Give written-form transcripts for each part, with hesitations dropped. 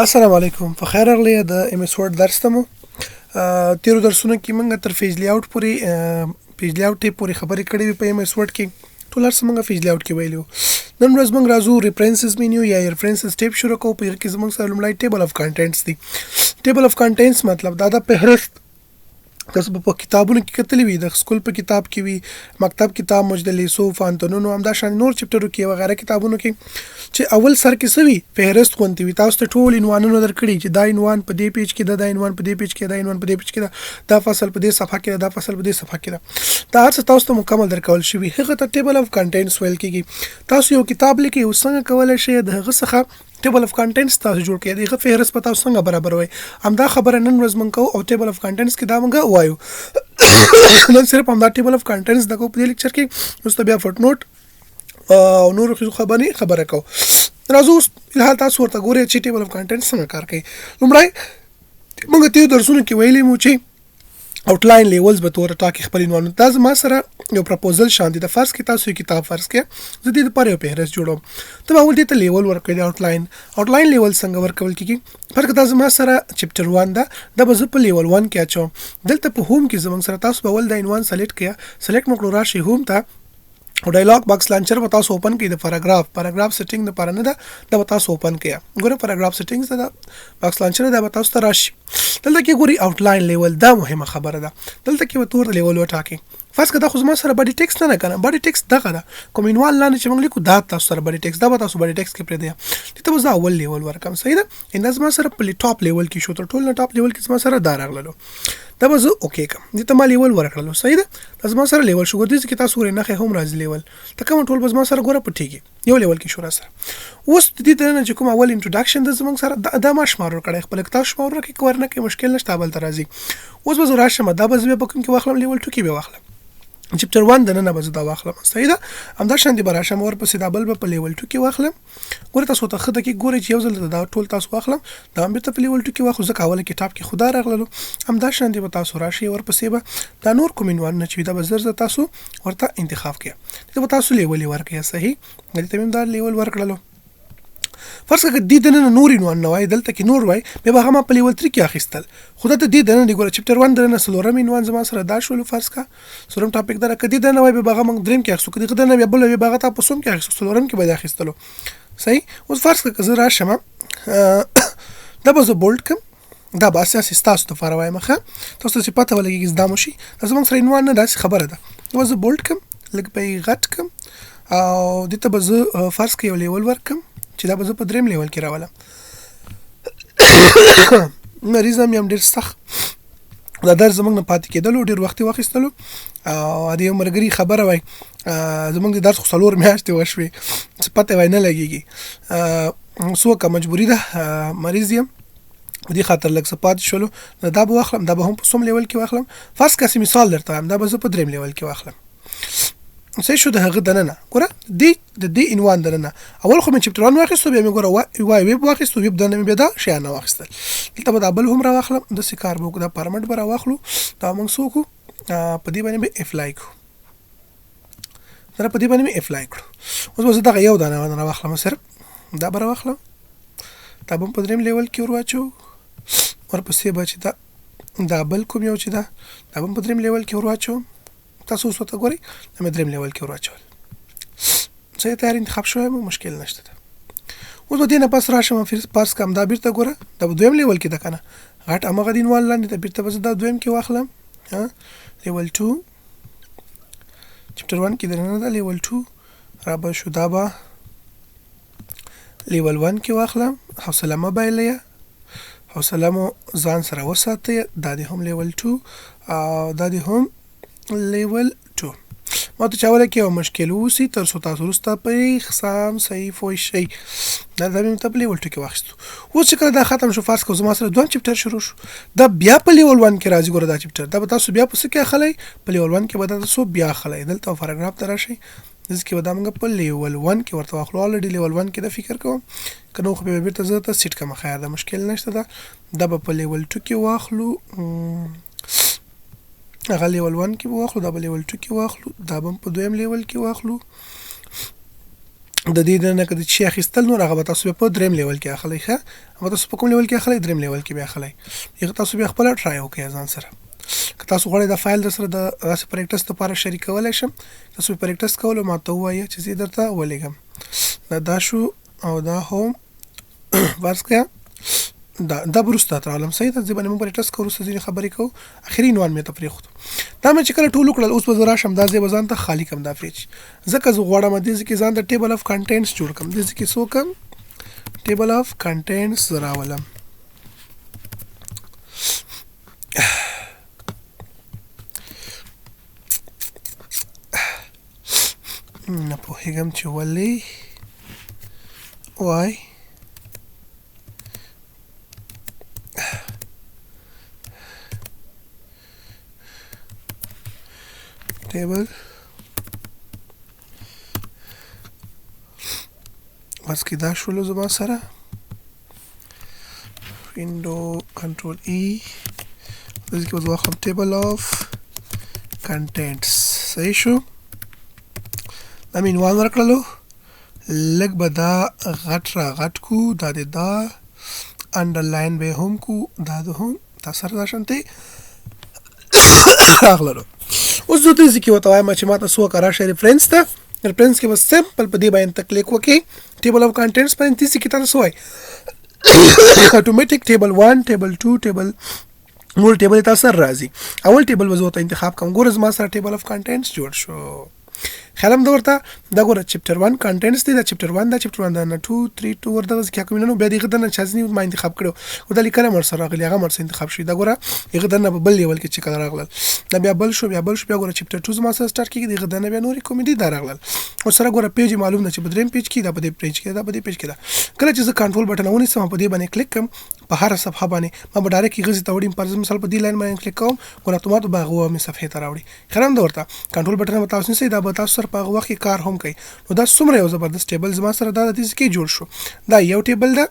السلام علیکم په خیر راغلی د ام اس ورډ درس ته مو تیرو درسونو کې موږ تر پیج لیاوټ ټیپ پورې خبرې کړې وي په ام اس ورډ کې ټول هر څه موږ پیج لیاوټ کې ویلو. نن ورځ موږ راځو ریفرنسز مینیو یا ریفرنسز ټیپ شروع کوو. په کې زموږ سره لومړی ټیبل اف کانټینټس دی. ټیبل اف کانټینټس مطلب دا د فهرست تاسو په کتابونو کې کتلی وي، د سکول په کتاب کې وي، مکتب کتاب مجدلیسو فانتونونو همدا شان نور چپټرو کې وغیرہ کتابونو کې چې اول سر کې سوي فهرست غونتی وي، تاسو ته ټول عنوانونه درکړي چې دا عنوان په دې پیج کې دا عنوان په دې پیج کې دا عنوان په دې پیج کې دا فصل په دې صفحه کې دا فصل په دې صفحه کې دا هر څه تاسو ته مکمل درکول شوی. هغه ته ټیبل اف کانټینټس ویل کیږي. تاسو یو کتاب لیکي او څنګه کولای شئ د هغه څخه ټیبل اف کانټینټس تاسو جوړ کړئ. دغه فهرست په تاسو څنګه برابر وي همدا خبره نن ورځ مونږ کوو او ټیبل اف کانټینټس کې دا مونږ وایو. نن صرف همدا ټیبل اف کانټینټس د کو په لیکچر کې اوس بیا فوټ نوٹ او نور خبره کوو. راځو الحال تاسو ورته ګورئ چې ټیبل اف کانټینټس څنګه کار کوي. لومړی مونږ ته درسونه کې ویلې مو چې آوټلاین لیولز به تور ټاکي خپل عنوان دا ما سره یو پروپوزل شان دي. د فرض کې تاسو کتاب فرض کې زه دې لپاره یو فهرست جوړوم ته اول دې ته لیول ورکړئ. آوټلاین لیول څنګه ورکول کیږي فرق تاسو ما سره چپټر 1 دا به زه په لیول 1 کې اچوم. دلته په هوم کې زموږ سره تاسو به ول د عنوان سلیکټ مکړو راشي هوم ته او ډایلاګ باکس لانچر به تاسو اوپن کړئ. د پاراګراف سیټینګ لپاره نه ده دا به تاسو اوپن کړئ. ګوره پاراګراف سیټینګز دا باکس لانچر دا به تاسو ته راشي. دلته کې ګوري آوټلاین لیول دا مهمه خبره ده. دلته کې به تور لیول وټاکئ. فرض کړه خو زما سره باډي ټیکس نه کنه باډي ټیکس دغه ده کوم عنوان لاندې چې موږ لیکو دا تاسو سره باډي ټیکس دا به تاسو باډي ټیکس کې پرې دی. ته به زه اول لیول ورکم صحیح ده. انداز ما سره په ټاپ لیول کې شو تر ټول نه ټاپ لیول کې زما سره دا راغلو دا به زه اوکې کوم. دې ته ما لیول ورکړلو صحیح ده. دا زما سره لیول شو ګورئ چې تاسو ورې نه هم راځي لیول ته کوم ټول به زما سره ګوره پټیږي یو لیول کې شو را سره. اوس دې ته نه چې کوم اول انټروډکشن د زمونږ سره دا ما شمار ورکړی خپل کتاب شمار ورکړي کورنه کې مشکل نشته بل تر راځي. اوس به زه راشم دا به زه په کوم کې واخلم لیول 2 کې به واخلم چپټر 1 د نن به زه دا واخلم صحیح ده. همدا شان دي براشم ور پسې دا بل په لیول 2 کې واخلم. ګوره تاسو ته خده کې ګوره چې یو ځل دا ټول تاسو واخلم دا هم په لیول 2 کې واخلم ځکه اوله کتاب کې خدا راغلو. همدا شان دي تاسو راشي ور پسې به دا نور کوم عنوان نه چې دا بزر تاسو ورته انتخاب کړئ. دا تاسو لیول ورکړئ صحیح. دې ته دا لیول ورکړلو فرض کړه دې دنه نور عنوان نه وای دلته کې نور وای به هغه ما په لیول 3 کې اخیستل خو ته دې دنه دی ګوره چپټر 1 درنه سلورم عنوان زما سره دا شول فرض کا سلورم ټاپک دره کدي دنه وای به هغه موږ دریم کې اخیستو کدي دنه به بل به هغه تاسو سوم کې اخیستو سلورم کې به اخیستلو صحیح. اوس فرض کړه زه راشم دا به زه بولډ کوم دا به اساس تاسو ته فاروای مخه تاسو ته پته ولګي زدا مو شي زموږ سره عنوان نه داسې خبره ده. اوس زه بولډ کوم لکه په غټ کوم او دته به زه فرض کې یو لیول ورکم چې دا به زه په دریم لیول کې راولم. مریض هم ډېر سخت دا درس زموږ نه پاتې کېدلو ډېر وخت واخیستلو او د یو مرګري خبره وای زموږ د درس خو څلور میاشتې وشوې څه پته وای نه لګېږي څوکه مجبوري ده مریض یم دې خاطر لږ څه پاتې شولو دا به واخلم دا به هم په څوم لیول کې واخلم. فرض کاسې مثال درته وایم دا به زه په دریم لیول کې واخلم صحیح شو. د هغه دننه ګوره د عنوان دننه اول خو مې چپټر 1 واخیستو بیا مې ګوره وای ویب واخیستو ویب دننه مې بیا دا شی نه واخیستل. دلته به دا بل هم را واخلم د سکار بوک دا پرمټ به را واخلو دا موږ سوکو په دې باندې به اپلای کو دا په دې باندې مې اپلای کړو. اوس زه دا یو دانه را واخلم سره دا به را واخلم دا به په دریم لیول کې ورواچو ورپسې به چې دا بل کوم یو چې دا به په دریم لیول کې ورواچو تاسو اوس ته ګورئ د مدریم لیول کې ورواچول څه تیار انتخاب شوی مشکل نشته ده. اوس به دې نه پس راشم فرض کم دا بیرته ګوره دا دویم لیول کې ده کنه غټ امغه د عنوان لاندې ته بیرته به دا دویم کې واخلم لیول 2 چپټر 1 کې درنه ده لیول 2 را به شو دا به لیول 1 کې واخلم. حوصله مه بایلئ حوصله مو ځان سره وساتئ. دا دې هم لیول 2 او دا دې هم لیول 2 ما ته چاوله کې یو مشکل وسی تر څو تاسو وروسته په خصام صحیح فوی شي دا مې ته په لیول 2 کې واخیستو. اوس چې کله دا ختم شو فرض کو زما سره دوم چپټر شروع شو دا بیا په لیول 1 کې راځي ګوره دا چپټر دا به تاسو بیا په څه کې اخلئ په لیول 1 کې به تاسو بیا اخلئ دلته پاراګراف ته راشئ دز کې به دا موږ په لیول 1 کې ورته واخلو الریډي لیول 1 کې دا فکر کوم کنه خو به بیرته زه ته سیټ کوم خیر دا مشکل نشته دا به په لیول 2 کې واخلو هغه لیول 1 کې واخلو دا به لیول 2 کې واخلو دا به په دویم لیول کې واخلو د دې نه که د شي اخیستل نو هغه به تاسو په دریم لیول کې اخلي ښه هغه تاسو په کوم لیول کې اخلي دریم لیول کې به اخلي یغه تاسو بیا خپل ټرای وکړئ ځان سره که تاسو غواړئ د فایل در سره د راسه پریکټس لپاره شریکولای شم تاسو پریکټس کول ما ته وایي چې زه درته ولېږم دا شو او دا هم ورس کړه دا برسته تر عالم صحیح ته ځبنه موږ پریکټس کوو څه خبرې کوو اخري عنوان مې ته پریخو دا مې چې کله ټول کړل اوس به زرا شم دا ځای بزان ته خالی کم دا پیج ځکه زه غواړم د دې کې ځان د ټیبل اف کنټینټس جوړ کم د دې کې سو کم ټیبل اف کنټینټس راولم نه پوهېږم چې ولې وای table بس کې دا شولو زما سره window control E دغه کې وځو خپل table of contents صحیح شو دا مې عنوان ورکړلو لږ به دا غټ را غټ کو دا د دا انډرلاین به هم کو دا د هم تاسو سره شانتي راغلو اوس زه دې کې وته وایم چې ماته سو کرا شي ریفرنس ته ریفرنس کې بس سمپل په دې باندې کلیک وکړئ ټیبل اف کنټینټس باندې تاسو کې تاسو وای اتوماتیک ټیبل 1 ټیبل 2 ټیبل مول ټیبل تاسو راځي اول ټیبل وزوته انتخاب کوم ګورز ما سره ټیبل اف کنټینټس جوړ شو خلم دورته دا ګوره چپټر 1 کنټینټس دی دا چپټر 1 دا چپټر 1 دا 2 3 2 ورته ځکه کوم نو بیا دغه دنه چازنی ما انتخاب کړو او د لیکنه مر سره راغلی هغه مر سره انتخاب شي دا ګوره یغه دنه په بل لیول کې چې کله راغلل دا بیا بل شو بیا ګوره چپټر 2 ما سره سٹارټ کیږي دغه دنه بیا نوري کومېډي دا راغلل او سره ګوره پیج معلوم نه چې بدریم پیج کې دا په دې پیج کې دا په دې پیج کې دا کله چې زه کنټرول بټن ونی سم په دې باندې کلیک کوم په هر صفحه باندې ما به ډایرکټ غزي ته وړم پر مثال په دې لاین باندې کلیک کوم ګوره اتومات باغه مې صفحه ته راوړي خرم دا ورته کنټرول بټن تاسو نه سي دا به تاسو سره په وخت کې کار هم کوي نو دا څومره یو زبردست ټیبل زما سره دا د دې کې جوړ شو دا یو ټیبل ده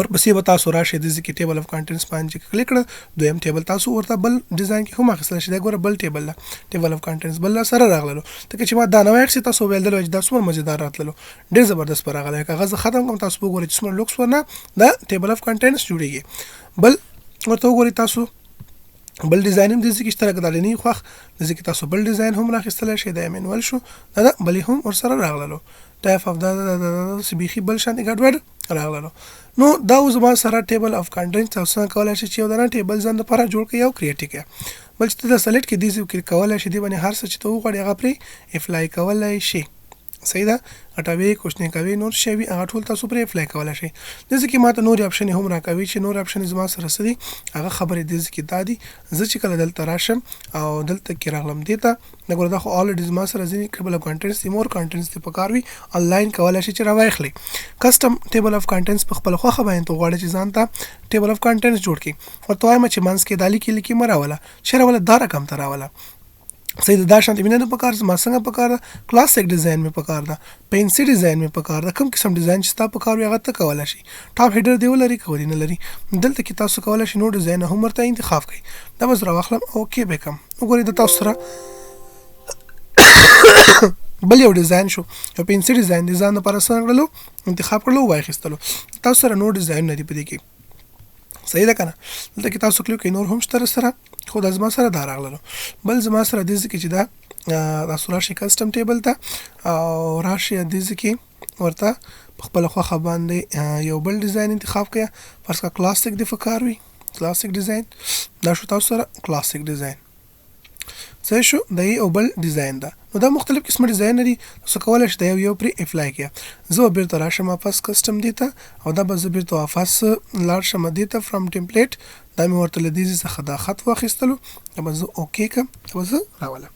اور پسې به تاسو راشي د ځکه ټیبل اف کنټینټس باندې کلیک کړئ دویم ټیبل تاسو ورته بل ډیزاین کې هم اخیستل شي دا ګوره بل ټیبل ده ټیبل اف کنټینټس بل سره راغلو ته چې ما دا نو اکسي تاسو ویل دلته دا څومره مزیدار راتللو ډېر زبردست پر راغلی کاغذ ختم کوم تاسو وګورئ چې څومره لوکس ورنه دا ټیبل اف کنټینټس جوړیږي بل ورته وګورئ تاسو بل ډیزاین هم د ځکه اشتراک درلنی خوخ د ځکه تاسو بل ډیزاین هم راخستل شي د امنول شو دا بلې هم ور سره راغللو ټایپ اف دا سبيخي بل شان ګډوډ راغللو نو دا اوس ما سره ټیبل اف کنټینټس تاسو کولای شئ چې یو دا ټیبل ځان لپاره جوړ کړئ او کریټ کړئ بل چې د سلیکټ کې دي چې کولای شئ دی باندې هر څه چې ته وغواړې هغه پرې اپلای کولای شئ صحیح ده اټاوي کوښښ کوي نور شي هغه ټول تاسو پرې اپلای کولای شئ دغه کې ماته نور اپشن هم راکوي چې نور اپشن زما سره سدي هغه خبرې دي چې دادي زه چې کله دلته راشم او دلته کې راغلم دیتا نګور دا خو الریډي زما سره ځینې ټیبل اف کنټینټس مور کنټینټس په کاروي انلاین کولای شئ چې راوایخلي کسٹم ټیبل اف کنټینټس په خپل خوخه باندې تو غواړي چې ځان ته ټیبل اف کنټینټس جوړ کړي او توای ما چې منځ کې دالي کې لیکي مراوله شراوله دا رقم تراوله صحیح دا شانتي مینه په کار ما څنګه په کار کلاسیک ډیزاین می په کار دا پنسل ډیزاین می په کار دا کوم قسم ډیزاین چې تاسو په کار یو غته کولای شي ټاپ هیډر دی ولري کولی نه لري دلته کې تاسو کولای شئ نو ډیزاین هم ورته انتخاب کړئ دا بس راوخلم اوکې بیکم وګورئ د تاسو سره بل یو ډیزاین شو یو پنسل ډیزاین لپاره څنګه انتخاب کړلو وای خستلو تاسو سره نو ډیزاین نه دی پدې کې صحیح ده کنه دلته کې تاسو کلیک نور هم سره خو د زما سره دا راغلو بل زما سره د ځکه چې دا تاسو راشي کسٹم ټیبل ته او راشي د ځکه ورته خپل خوخه باندې یو بل ډیزاین انتخاب کړئ فرض کا کلاسیک دی فکروي کلاسیک ډیزاین دا شو تاسو سره کلاسیک ډیزاین صحیح شو د یو بل ډیزاین دا نو دا مختلف قسم ډیزاین لري تاسو کولای شئ د یو پری اپلای کړئ زه بیرته راشم واپس کسٹم دیتا او دا به زه بیرته واپس لاړ شم دیتا فرام ټمپلیټ دا مې ورته لدی څخه دا خط واخیستلو دا به زه اوکې کوم دا به زه راولم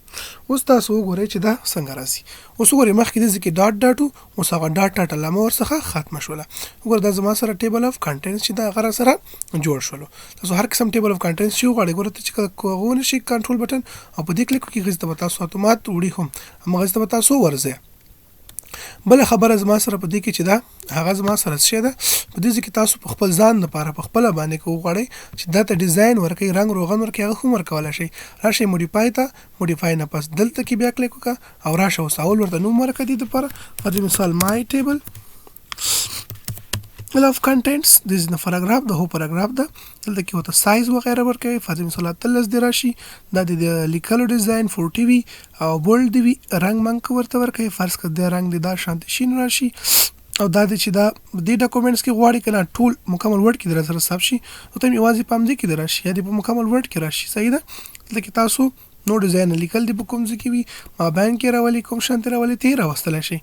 اوس تاسو وګورئ چې دا څنګه راځي اوس وګورئ مخکې د ځکه ډاټ ډاټو اوس هغه ډاټ ډاټ لمه ورڅخه ختم شوله وګورئ دا زما سره ټیبل اف کنټینټس چې دا غره سره جوړ شول تاسو هر قسم ټیبل اف کنټینټس یو غواړئ ګورئ چې کوونه شي کنټرول بټن او په دې کلیک کې غږ ته تاسو اتومات وړي هم هغه ته تاسو ورځي بل خبره زما سره په دې کې چې دا هغه زما سره څه ده په دې کې تاسو په خپل ځان لپاره په خپل باندې کو غواړئ چې دا ته ډیزاین ورکړي رنگ روغن ورکړي هغه هم ورکولای شي راشي موډیفای ته موډیفای نه پس دلته کې بیا کلیک وکړه او راشه اوس اول ورته نوم ورکړه دې لپاره for مثال my table of contents this is the paragraph the whole paragraph ده دلته کې وته سایز وغیرہ ورکوي فرض مثال 13 دی راشي دا د لیکلو ډیزاین 40 وی او بولډ دی رنگ منک ورته ورکوي فرض کړه د رنگ د دا شانت شین راشي او دا چې دا د ډاکومېنټس کې غواړي کنه ټول مکمل ورډ کې درسره حساب شي او ته یوازې پام دې کې درشي یا د مکمل ورډ کې راشي صحیح ده لکه تاسو نو ډیزاین لیکل دی په کوم ځای کې وي ما باین کې راولي کوم شانت راولي ته راوستل شي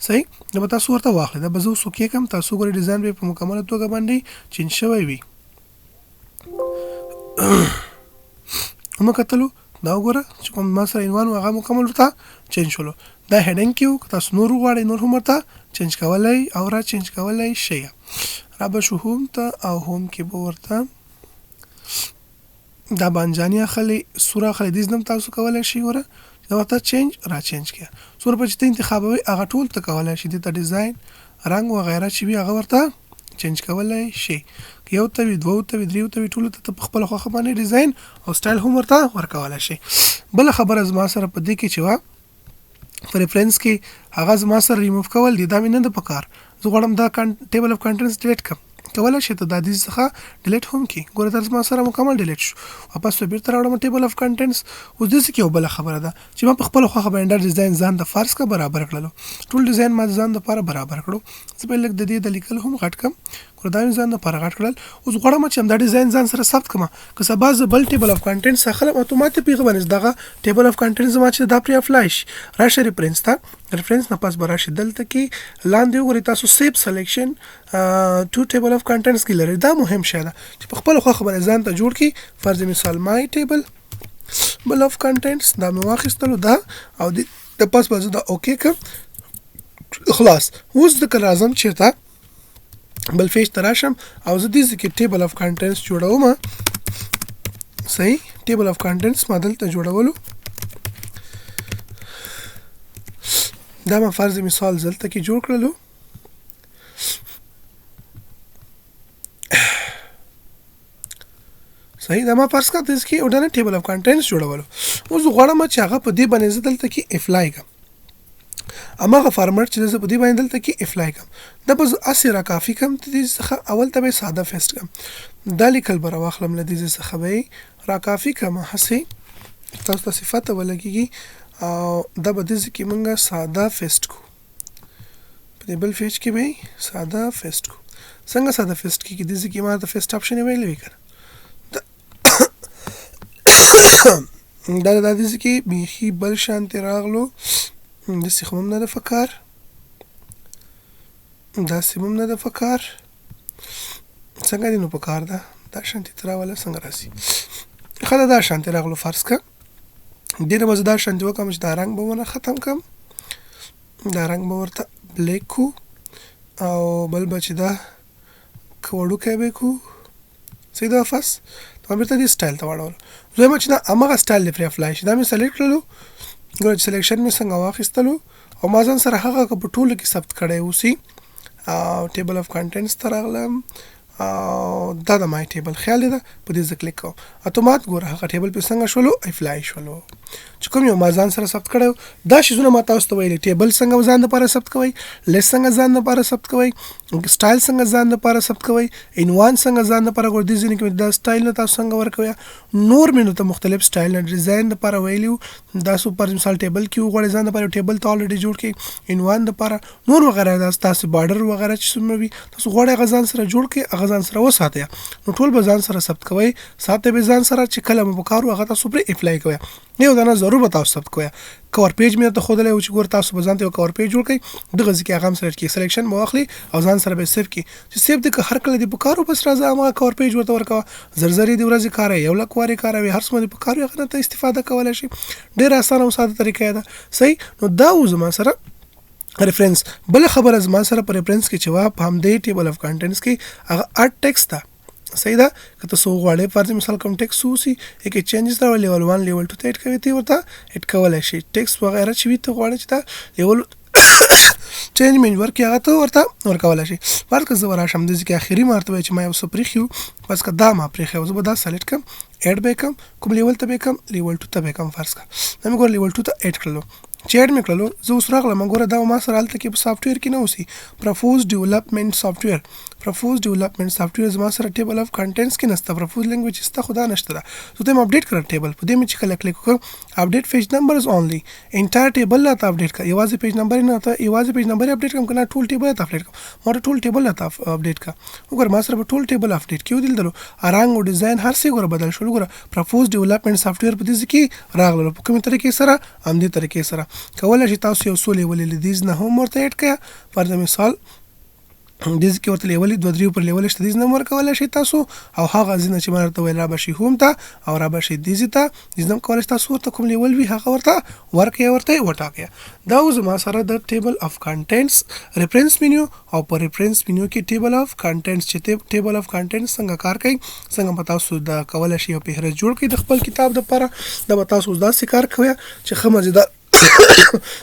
صحیح نو تاسو ورته واخلئ دا بزو سو کې کم تاسو ګوري ډیزاین به په مکمل توګه باندې چینج شوی وي نو کتلو دا وګوره چې کوم ما سره عنوان هغه مکمل ورته چینج شولو دا هډینګ کیو تاسو نور غواړئ نور هم ورته چینج کولای او را چینج کولای شي را به شو هم ته او هم کې به ورته دا بانجانی اخلي سوره اخلي د زنم تاسو کولای شي وره دا ورته چینج را چینج کړه سوره په چې انتخابوي هغه ټول ته کولای شي د ډیزاین رنگ و غیره چې وي هغه ورته چینج کولای شي یو ته وی دوه ته وی دریو ته وی ټول ته په خپل خو باندې ډیزاین او سټایل هم ورته ورکولای شي بل خبره زما سره په دې کې چې وا پریفرنس کې هغه زما سره ریموو کول دي دا مینه د پکار زه غواړم دا ټیبل اف کنټنټس ډیلیټ کړم کولای شي ته د دې څخه ډیلیټ هم کی ګوره تر ما سره مکمل ډیلیټ شو واپس به بیرته راوړم ټیبل اف کنټنټس اوس دې کې یو بل خبره ده چې ما په خپل خو باندې ډیزاین ځان د فارس کا برابر کړلو ټول ډیزاین ما ځان د لپاره برابر کړو زه په لګ د دې د لیکل هم غټ کم ګوره دا ځان د لپاره غټ کړل اوس غواړم چې دا ډیزاین ځان سره ثبت کړم که سبا ز بل ټیبل اف کنټنټس اخلم اتوماتیک پیغه باندې دغه ټیبل اف کنټنټس ما چې دا پری افلایش راشه ریفرنس تا ریفرنس نه پاس براشي دلته کې لاندې وګورئ تاسو سیپ سلیکشن ټو ټیبل اف کنټنټس کې لري دا مهم شی ده چې په خپل خو خبره ځان ته جوړ کی فرض مثال my table of contents دا مې واخیستلو دا او د پاس بازو دا اوکې ک خلاص اوس د کل اعظم چیرته بل فیش تراشم او زه دې کې ټیبل اف کنټنټس جوړوم صحیح ټیبل اف کنټنټس ما دلته جوړولو دا ما فرض مثال دلته کې جوړ کړلو صحیح دا ما فرض کړم چې اورډنل ټیبل اف کنټنټس جوړولو اوس غواړم چې هغه په دې باندې دلته کې اپلای کړم اماغه فارمټ چې زه په دې باندې دلته کې اپلای کړم دا بس اسره کافي کم ته څخه اول ته ساده فیسټ کم دا لیکل بر واخلم لدې څخه به را کافي کم هسي تاسو ته صفات ولګي او دا به دې کې مونږه ساده فیسټ کو په دې بل فیچ کې به ساده فیسټ کو څنګه ساده فیسټ کې دې کې ما ته فیسټ اپشن ویل وکړه دا د دې کې بیخي بل شانت راغلو د سیمم نه د فکر دا سیمم نه د فکر څنګه دې نو فکر دا شانت تراوله څنګه راسي خله دا شانت راغلو فرض کا دې نه مزدار شانت وکم چې دا رنگ به ونه ختم کم دا رنگ به ورته بلیک کو او بل بچ دا کوړو کې به کو سیده فاس ته بیرته دې سټایل ته واړول زه ما چې دا امغه سټایل لپاره افلای شي دا مې سلیکټ کړلو ګور سلیکشن مې څنګه واخیستلو او ما ځان سره هغه په ټولو کې ثبت کړی اوسې او ټیبل اف کنټنټس ته راغلم او دا د مای ټیبل خیال ده په دې ځکه کلیک کوم اتومات ګور هغه ټیبل په څنګه شولو افلای شولو چې کوم یو ما ځان سره ثبت کړو دا شیزونه ما تاسو ته ویلي ټیبل څنګه ځان لپاره ثبت کوي لیست څنګه ځان لپاره ثبت کوي سټایل څنګه ځان لپاره ثبت کوي عنوان څنګه ځان لپاره ګور دي ځینې کې دا سټایل نه تاسو څنګه ورکوي نور مینو ته مختلف سټایل نه ډیزاین لپاره ویلیو دا سپر مثال ټیبل کې وګورئ ځان لپاره ټیبل ته الریډي جوړ کړئ عنوان لپاره نور وغیرہ دا تاسو بارډر وغیرہ چې څومره وي تاسو غواړئ غزان سره جوړ کړئ غزان سره وساتئ نو ټول به ځان سره ثبت کوي ساته به ځان سره چې کله مو وکړو هغه تاسو پر اپلای کوئ یو دا نه ضرور به تاسو ثبت کوئ کور پیج مې ته خو دلې چې ګور تاسو به ځان ته کور پیج جوړ کړئ دغه ځکه هغه سره کې سلیکشن مو واخلي او ځان سره به سیف کی چې سیف د هر کله دی په کارو بس راځه ما کور پیج ورته ورکوا زرزري دی ورځي کار یو لکواري کار وي هر څه په کارو هغه ته استفاده کولای شي ډیر اسانه او ساده طریقه ده صحیح نو دا زما سره ریفرنس بل خبره زما سره پر ریفرنس کې چې وا هم دی ټیبل اف کنټنټس کې هغه ارت ټیکسټ ده صحیح ده که تاسو غواړئ فرض مثال کوم ټیکس وسی یک چینجز راو لیول 1 لیول 2 ته اډ کوي ته ورته اډ کولای شي ټیکس وغیرہ چې وي ته غواړئ چې دا لیول چینج منیو ورکړي هغه ته ورته ورکولی شي. فرض که زه به راشم داسې کې اخري مرتبه چې ما یو څه پرېښي وو، بس که دا ما پرېښی وو زه به دا سلیکټ کړم، ایډ به یې کړم، کوم لیول ته به یې کړم، لیول 2 ته به یې کړم. فرض کړه دا مې ګوره لیول 2 ته ایډ کړلو. چې ایډ مې کړلو زه اوس راغلم ګوره دا ما سره هلته کې په سافټویر کې نه اوسي، پرپوز ډیولپمنټ سافټویر، پرپوز ډیولپمنټ سافټویر زما سره ټیبل اف کنټینټس کې نشته، پرپوز لینګویج شته خو دا نشته ده. زه ته یم اپډیټ کړم ټیبل، په دې مې چې کله کلیک وکړم اپډیټ پیج نمبرز اونلی، انټایر ټیبل راته اپډیټ کړه، یوازې پیج نمبر نه ته یوازې پیج نمبر اپډیټ کړم که نه ټول ټیبل راته اپډیټ کړم. ما ته ټول ټیبل راته اپډیټ کړه. وګوره ما سره به ټول ټیبل اپډیټ کړي ودلدلو، رنګ او ډیزاین هر څه ګوره بدل شول. وګوره پرپوز ډیولپمنټ سافټویر په دې کې راغلل په کومې طریقې سره، همدې طریقې سره کولی شي تاسو یو څو لیولې لیدیز نه هم ورته ایډ کړئ. پر د مثال دیز کې ورته لیولې 2-3 پر لیول شته دیز نه ورکولی شي تاسو، او هغه ځینه چې ما درته ویل را به شي هوم ته او را به شي دیزي ته، دیز نه هم کولی شي تاسو ورته کوم لیول وي هغه ورته ورکړئ، ورته وټاکئ. دا اوس زما سره د ټیبل اف کنټینټس ریفرنس مینیو، او په ریفرنس مینیو کې ټیبل اف کنټینټس چې ټیبل اف کنټینټس څنګه کار کوي، څنګه به تاسو دا کولی شي یو فهرست جوړ کړئ د خپل کتاب دپاره. دا به تاسو اوس داسې کار کوئ چې ښه مزیدار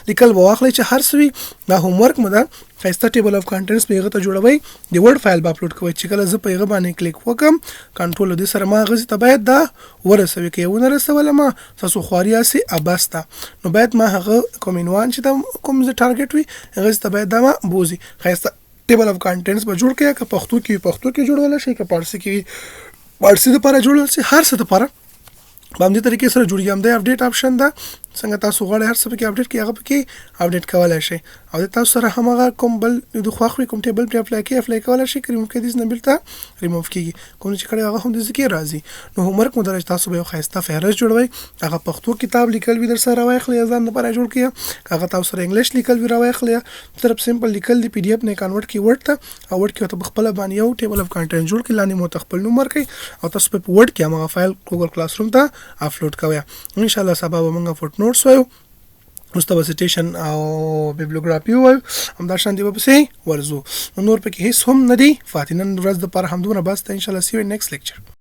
لیکل به واخلئ چې هر څه وي. دا هوم ورک مو ده، ښایسته ټیبل اف کنټینټس په هغه ته جوړوئ، د ورډ فایل به اپلوډ کوئ. چې کله زه په هغه باندې کلیک وکړم کنټرول دې سره ما هغه ته باید دا ورسوي، که یې ونه رسوله ما تاسو خواري یاستئ ابس ته، نو باید ما هغه کوم عنوان چې دا کوم زه ټارګټ وي هغه ته باید دا ما بوزي. ښایسته ټیبل اف کنټینټس به جوړ کړئ، که پښتو کې پښتو کې جوړولی شئ، که پارسي کې پارسي دپاره جوړولی شئ، هر څه دپاره په همدې طریقې سره جوړېږي. همدې اپډیټ آپشن ده، څنګه تاسو غواړئ هر څه پکې اپډیټ کړئ هغه پکې اپډیټ کولی شئ. او د تاسو سره هماغه کوم بل د خوښ وي کوم ټیبل پرې اپلای کولی شئ، که ریموف کړئ دیز نه بیرته ریموف کېږي، کوم چې کړی هغه هم دې کې راځي. نو هوم ورک مو درج تاسو به یو ښایسته فهرست جوړوئ، هغه پښتو کتاب لیکل وي در سره راواخلئ ځان لپاره جوړ کړئ، که هغه تاسو سره انګلیش لیکل وي راواخلئ، صرف سمپل لیکل دی پی ډي اف نه کنورټ کړئ ورډ ته، او ورډ کې ورته په خپله باندې یو ټیبل اف کنټینټ جوړ کړئ، لاندې مو ته خپل نوم ورکړئ او تاسو په ورډ کې هماغه فایل ګوګل کلاس روم ته اپلوډ کوئ. انشاءالله سبا به موږ فوټ نوټس وایو، وروسته به سیټیشن او بیبلیوګرافي ووایو، همدا شانتې به پسې ورځو. نور پکې هېڅ هم نه دی. فاتح نن ورځ دپاره همدومره بس ده. انشاءالله سی یو ان نیکسټ لیکچر.